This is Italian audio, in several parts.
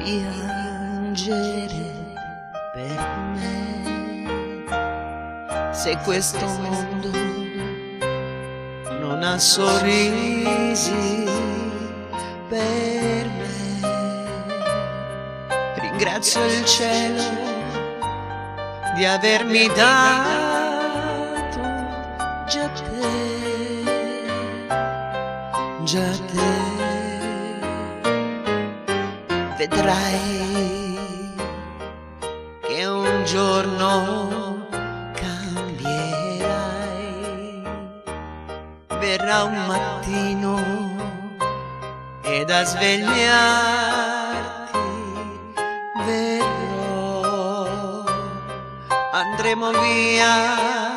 piangere per me, se questo mondo non ha sorrisi per me. Ringrazio il cielo di avermi dato già te. Vedrai che un giorno cambierai, verrà un mattino ed a svegliarti verrò. Andremo via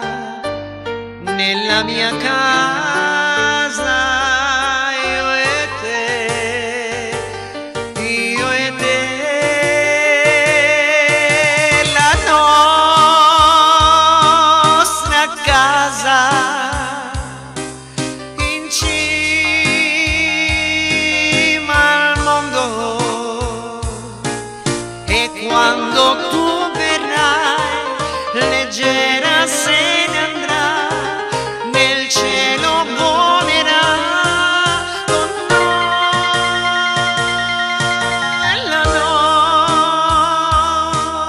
nella mia casa, in cima al mondo, e quando tu verrai leggera se ne andrà, nel cielo volerà con noi la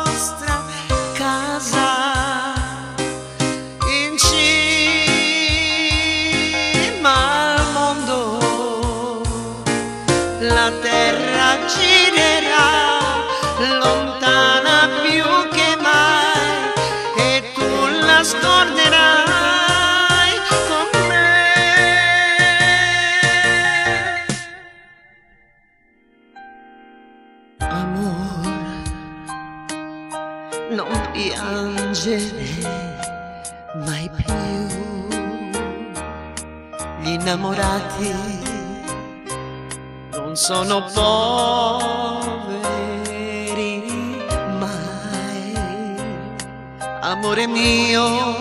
nostra casa. In cima al mondo la terra girerà, lontana più che mai, e tu la scorderai con me. Amor, non piangere mai più, gli innamorati non sono poveri mai. Amore mio,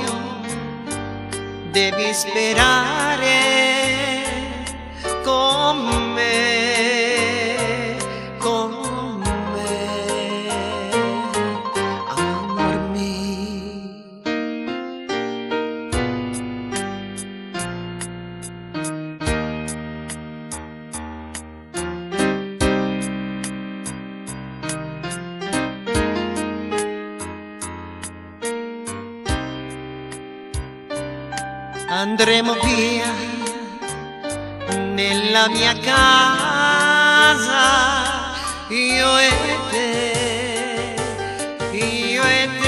devi sperare con me, con me, amor mio. Andremo via nella mia casa, io e te, io e te.